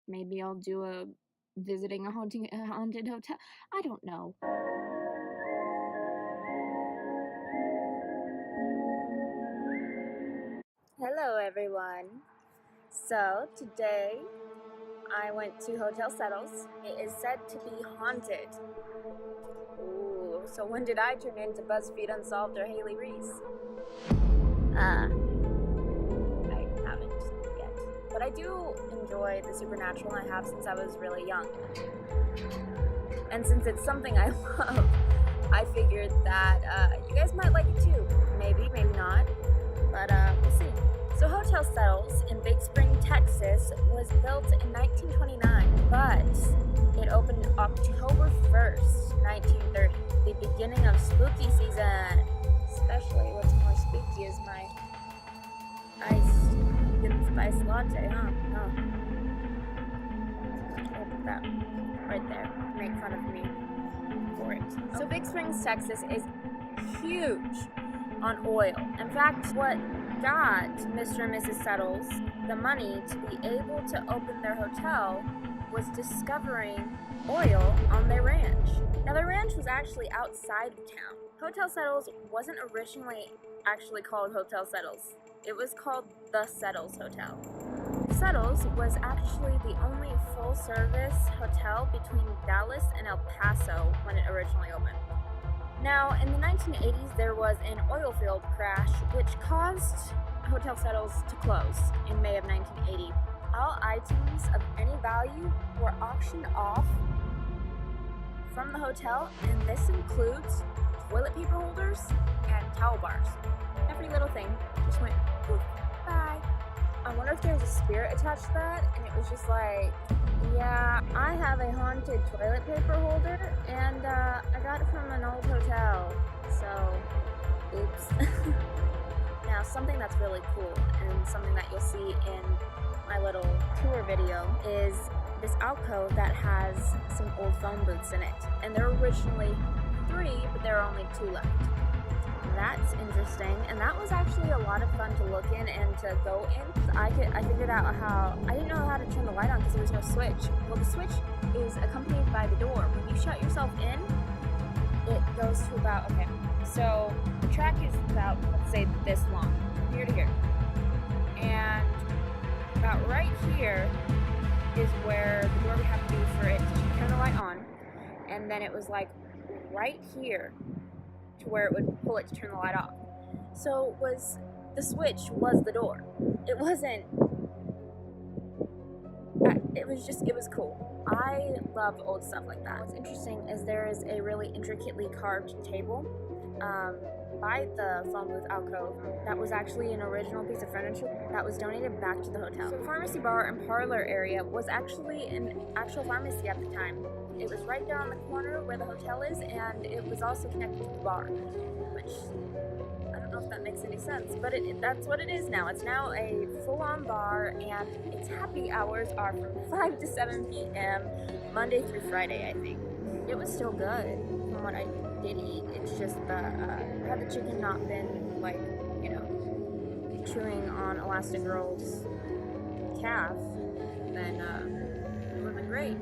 Maybe I'll do a visiting a haunted hotel. I don't know. Hello everyone. So today I went to Hotel Settles. It is said to be haunted. Ooh, so when did I turn into BuzzFeed Unsolved or Haley Reese? I haven't yet. But I do enjoy the supernatural, and I have since I was really young. And since it's something I love, I figured that you guys might like it too. Maybe, maybe not. But we'll see. So Hotel Settles in Big Spring, Texas was built in 1929, but it opened October 1st, 1930, the beginning of spooky season. Especially what's more spooky is my iced spice latte, huh? I'll put that right there. Make fun of me for it. So Big Springs, Texas is huge on oil. In fact, what got Mr. and Mrs. Settles the money to be able to open their hotel was discovering oil on their ranch. Now, their ranch was actually outside of town. Hotel Settles wasn't originally actually called Hotel Settles. It was called the Settles Hotel. Settles was actually the only full-service hotel between Dallas and El Paso when it originally opened. Now, in the 1980s, there was an oil field crash which caused Hotel Settles to close in May of 1980. All items of any value were auctioned off from the hotel, and this includes toilet paper holders and towel bars. Every little thing just went poof, bye. I wonder if there was a spirit attached to that, and it was just like, yeah, I have a haunted toilet paper holder, and I got it from an old hotel, so, oops. Now, something that's really cool, and something that you'll see in my little tour video, is this alcove that has some old phone booths in it. And there were originally 3, but there are only 2 left. That's interesting, and that was actually a lot of fun to look in and to go in. I figured out how, I didn't know how to turn the light on because there was no switch. Well, the switch is accompanied by the door. When you shut yourself in, it goes to about, okay, so the track is about, let's say, this long, from here to here. And about right here is where the door would have to be for it to turn the light on. And then it was like right here to where it would pull it to turn the light off. So the switch was the door. It wasn't, it was cool. I love old stuff like that. What's interesting is there is a really intricately carved table by the phone booth alcove that was actually an original piece of furniture that was donated back to the hotel. So the pharmacy bar and parlor area was actually an actual pharmacy at the time. It was right there on the corner where the hotel is, and it was also connected to the bar, which I don't know if that makes any sense, but that's what it is now. It's now a full-on bar, and its happy hours are from 5 to 7 p.m. Monday through Friday, I think. It was still good from what I did eat. It's just had the chicken not been, like, you know, chewing on Elastigirl's calf, then it would have been great.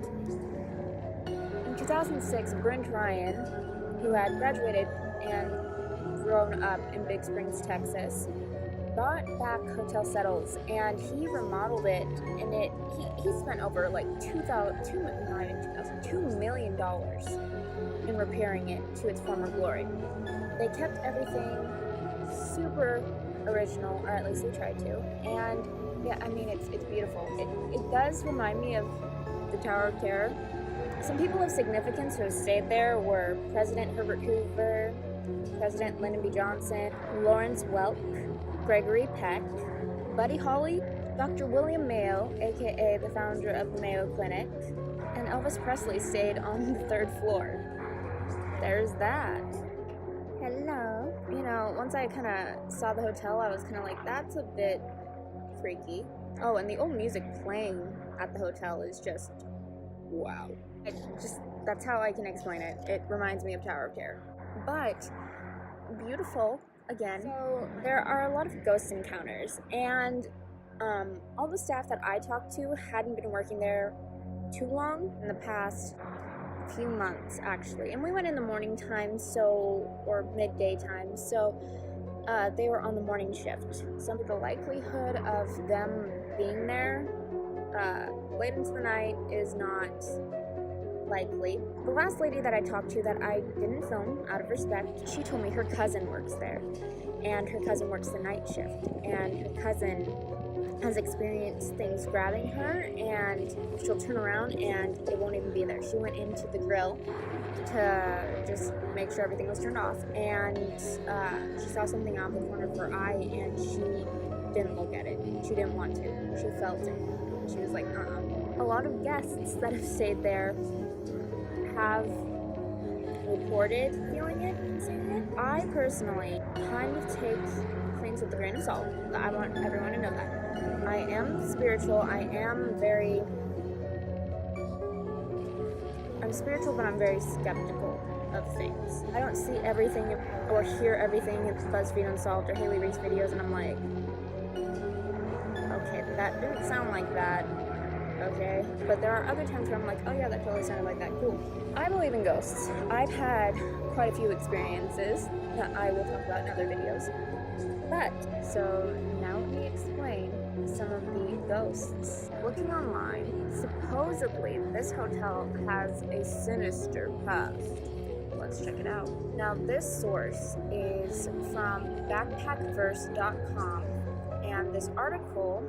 In 2006, Brent Ryan, who had graduated and grown up in Big Springs, Texas, bought back Hotel Settles, and he remodeled it, and he spent over like $2 million in repairing it to its former glory. They kept everything super original, or at least they tried to, and yeah, I mean, it's beautiful. It does remind me of the Tower of Terror. Some people of significance who have stayed there were President Herbert Hoover, President Lyndon B. Johnson, Lawrence Welk, Gregory Peck, Buddy Holly, Dr. William Mayo, aka the founder of the Mayo Clinic, and Elvis Presley stayed on the 3rd floor. There's that. Hello. You know, once I kind of saw the hotel, I was kind of like, that's a bit freaky. Oh, and the old music playing at the hotel is just, wow. That's how I can explain it. It reminds me of Tower of Terror. But beautiful, again. So there are a lot of ghost encounters, and All the staff that I talked to hadn't been working there too long, in the past few months actually, and we went in the morning time, or midday time, so they were on the morning shift. So the likelihood of them being there late into the night is not likely. The last lady that I talked to that I didn't film out of respect, she told me her cousin works there, and her cousin works the night shift, and her cousin has experienced things grabbing her, and she'll turn around and it won't even be there. She went into the grill to just make sure everything was turned off, and she saw something out the corner of her eye, and she didn't look at it. She didn't want to. She felt it. She was like, A lot of guests that have stayed there have reported feeling it and seeing it. I personally kind of take things with a grain of salt. I want everyone to know that. I am spiritual. I'm spiritual, but I'm very skeptical of things. I don't see everything or hear everything in BuzzFeed Unsolved or Haley Reese videos, and I'm like, okay, that didn't sound like that. Okay, but there are other times where I'm like, oh yeah, that totally sounded like that. Cool. I believe in ghosts. I've had quite a few experiences that I will talk about in other videos. But, so now let me explain some of the ghosts. Looking online, supposedly this hotel has a sinister past. Let's check it out. Now this source is from backpackverse.com, and this article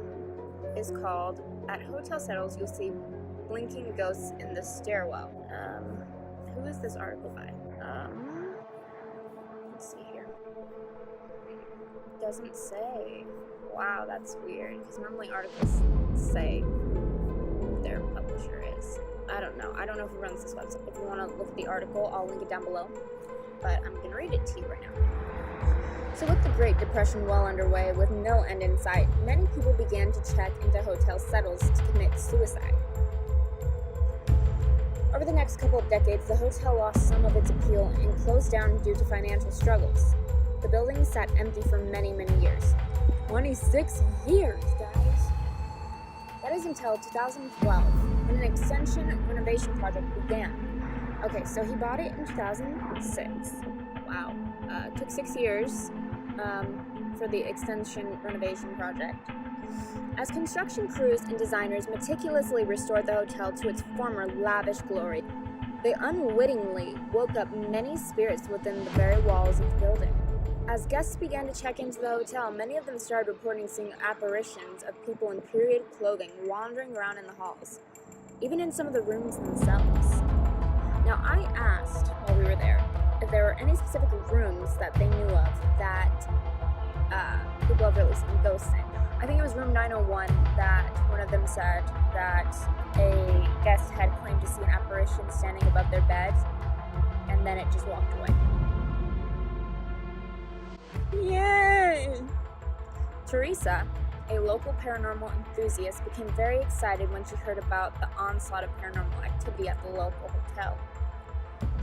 is called, "At Hotel Settles, You'll See Blinking Ghosts in the Stairwell." Who is this article by? Let's see here. Doesn't say. Wow, that's weird, because normally articles say who their publisher is. I don't know who runs this website. If you want to look at the article, I'll link it down below, but I'm going to read it to you right now. So with the Great Depression well underway with no end in sight, many people began to check into Hotel Settles to commit suicide. Over the next couple of decades, the hotel lost some of its appeal and closed down due to financial struggles. The building sat empty for many, many years. 26 years, guys! That is until 2012, when an extension renovation project began. Okay, so he bought it in 2006. Wow. Took 6 years for the extension renovation project. As construction crews and designers meticulously restored the hotel to its former lavish glory, they unwittingly woke up many spirits within the very walls of the building. As guests began to check into the hotel, many of them started reporting seeing apparitions of people in period clothing wandering around in the halls, even in some of the rooms themselves. Now, I asked while we were there if there were any specific rooms that they knew of that people have really seen ghosts in. I think it was room 901 that one of them said that a guest had claimed to see an apparition standing above their bed, and then it just walked away. Yay! Teresa, a local paranormal enthusiast, became very excited when she heard about the onslaught of paranormal activity at the local hotel.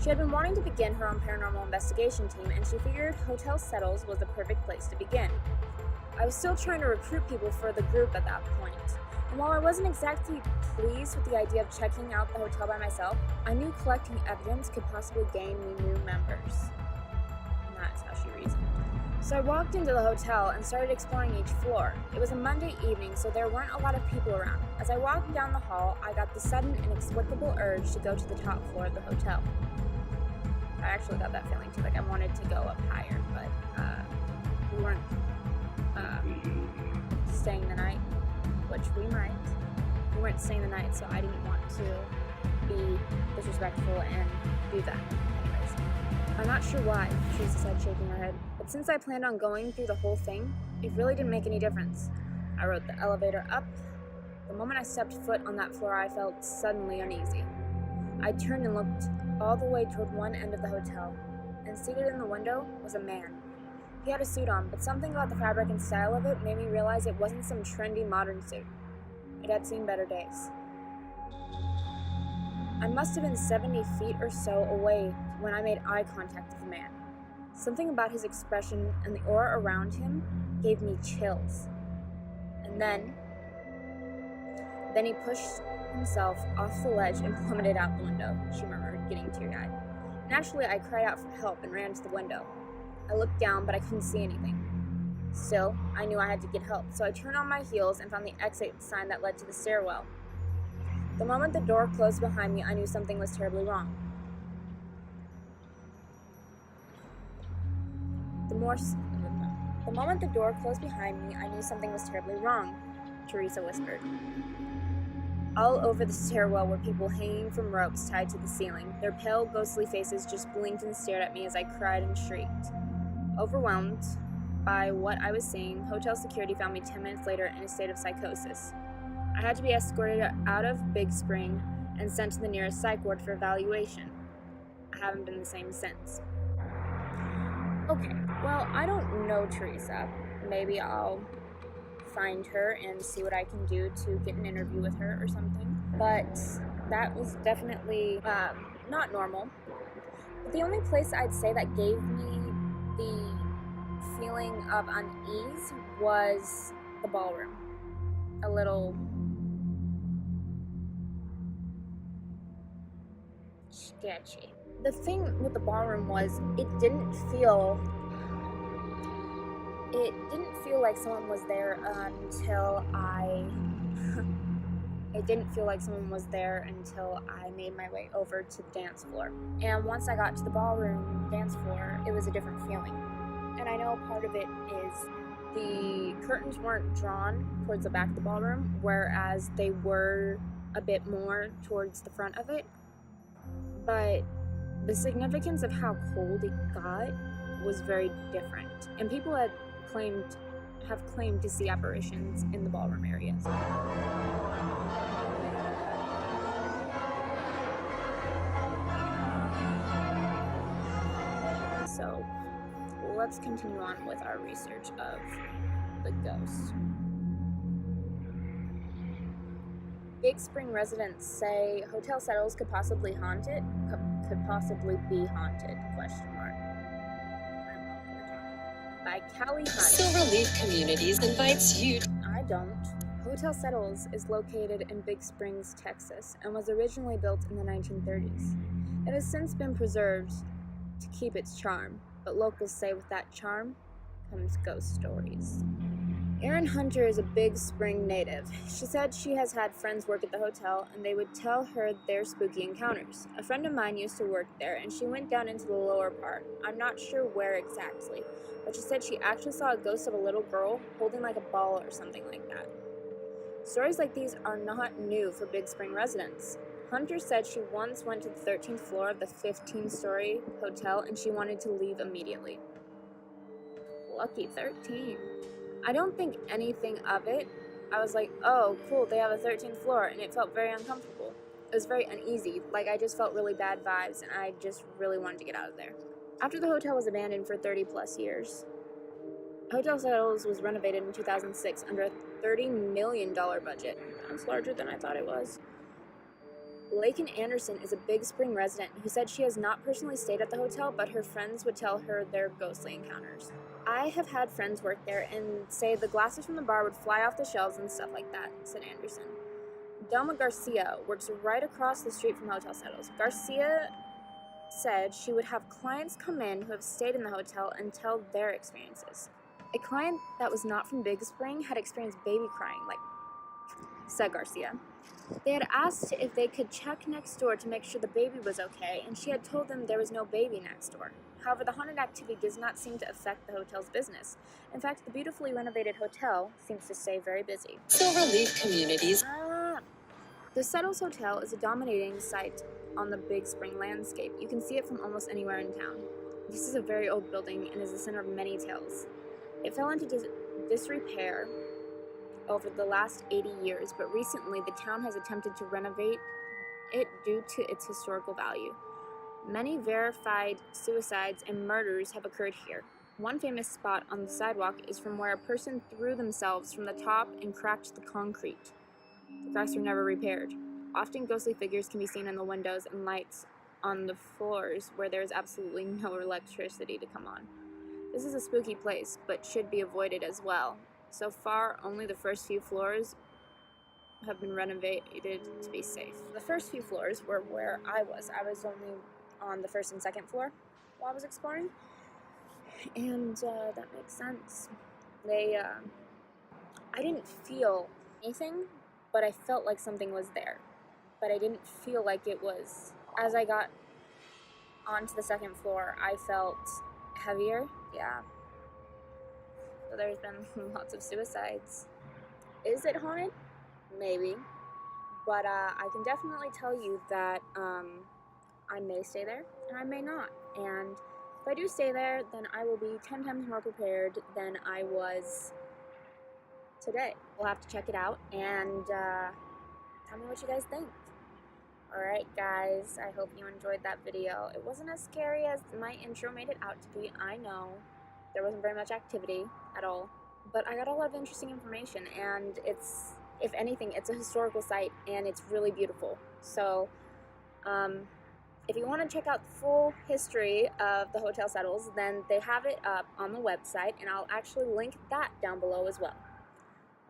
She had been wanting to begin her own paranormal investigation team, and she figured Hotel Settles was the perfect place to begin. I was still trying to recruit people for the group at that point, and while I wasn't exactly pleased with the idea of checking out the hotel by myself, I knew collecting evidence could possibly gain me new members. And that's how she reasoned. So I walked into the hotel and started exploring each floor. It was a Monday evening, so there weren't a lot of people around. As I walked down the hall, I got the sudden, inexplicable urge to go to the top floor of the hotel. I actually got that feeling too, like I wanted to go up higher, but we weren't staying the night, which we might. We weren't staying the night, so I didn't want to be disrespectful and do that. Anyways, I'm not sure why, she said, shaking her head, but since I planned on going through the whole thing, it really didn't make any difference. I rode the elevator up. The moment I stepped foot on that floor, I felt suddenly uneasy. I turned and looked all the way toward one end of the hotel, and seated in the window was a man. He had a suit on, but something about the fabric and style of it made me realize it wasn't some trendy modern suit. It had seen better days. I must have been 70 feet or so away when I made eye contact with the man. Something about his expression and the aura around him gave me chills. And then, Then he pushed himself off the ledge and plummeted out the window, she murmured, getting teary-eyed. Naturally, I cried out for help and ran to the window. I looked down, but I couldn't see anything. Still, I knew I had to get help, so I turned on my heels and found the exit sign that led to the stairwell. The moment the door closed behind me, I knew something was terribly wrong. The moment the door closed behind me, I knew something was terribly wrong, Teresa whispered. All over the stairwell were people hanging from ropes tied to the ceiling. Their pale, ghostly faces just blinked and stared at me as I cried and shrieked. Overwhelmed by what I was seeing, hotel security found me 10 minutes later in a state of psychosis. I had to be escorted out of Big Spring and sent to the nearest psych ward for evaluation. I haven't been the same since. Okay, well, I don't know Teresa. Maybe I'll find her and see what I can do to get an interview with her or something. But that was definitely not normal. But the only place I'd say that gave me the feeling of unease was the ballroom. A little sketchy. The thing with the ballroom was it didn't feel like someone was there until I made my way over to the dance floor. And once I got to the ballroom dance floor, it was a different feeling. And I know part of it is the curtains weren't drawn towards the back of the ballroom, whereas they were a bit more towards the front of it. But the significance of how cold it got was very different. And people have claimed to see apparitions in the ballroom areas. So let's continue on with our research of the ghost. Big Spring residents say Hotel Settles could possibly be haunted, ? By Callie Hunt. Silverleaf Communities invites you. I don't. Hotel Settles is located in Big Springs, Texas, and was originally built in the 1930s. It has since been preserved to keep its charm, but locals say with that charm comes ghost stories. Erin Hunter is a Big Spring native. She said she has had friends work at the hotel, and they would tell her their spooky encounters. A friend of mine used to work there, and she went down into the lower part. I'm not sure where exactly, but she said she actually saw a ghost of a little girl holding like a ball or something like that. Stories like these are not new for Big Spring residents. Hunter said she once went to the 13th floor of the 15-story hotel, and she wanted to leave immediately. Lucky 13. I don't think anything of it. I was like, oh, cool, they have a 13th floor, and it felt very uncomfortable. It was very uneasy, like I just felt really bad vibes, and I just really wanted to get out of there. After the hotel was abandoned for 30 plus years, Hotel Settles was renovated in 2006 under a $30 million budget. That's larger than I thought it was. Lakin Anderson is a Big Spring resident who said she has not personally stayed at the hotel, but her friends would tell her their ghostly encounters. I have had friends work there and say the glasses from the bar would fly off the shelves and stuff like that, said Anderson. Delma Garcia works right across the street from Hotel Settles. Garcia said she would have clients come in who have stayed in the hotel and tell their experiences. A client that was not from Big Spring had experienced baby crying, said Garcia. They had asked if they could check next door to make sure the baby was okay, and she had told them there was no baby next door. However, the haunted activity does not seem to affect the hotel's business. In fact, the beautifully renovated hotel seems to stay very busy. Silverleaf Communities. The Settles Hotel is a dominating site on the Big Spring landscape. You can see it from almost anywhere in town. This is a very old building and is the center of many tales. It fell into disrepair over the last 80 years, but recently the town has attempted to renovate it due to its historical value. Many verified suicides and murders have occurred here. One famous spot on the sidewalk is from where a person threw themselves from the top and cracked the concrete. The cracks were never repaired. Often ghostly figures can be seen in the windows and lights on the floors where there is absolutely no electricity to come on. This is a spooky place, but should be avoided as well. So far, only the first few floors have been renovated to be safe. The first few floors were where I was. I was only on the first and second floor while I was exploring, and that makes sense. I didn't feel anything, but I felt like something was there. But I didn't feel like it was. As I got onto the second floor, I felt heavier. Yeah. So there's been lots of suicides. Is it haunted? Maybe. But I can definitely tell you that I may stay there and I may not. And if I do stay there, then I will be 10 times more prepared than I was today. We'll have to check it out and tell me what you guys think. Alright guys, I hope you enjoyed that video. It wasn't as scary as my intro made it out to be, I know. There wasn't very much activity at all. But I got a lot of interesting information, and it's, if anything, it's a historical site and it's really beautiful. So, if you want to check out the full history of the Hotel Settles, then they have it up on the website, and I'll actually link that down below as well.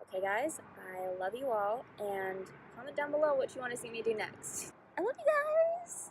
Okay guys, I love you all, and comment down below what you want to see me do next. I love you guys!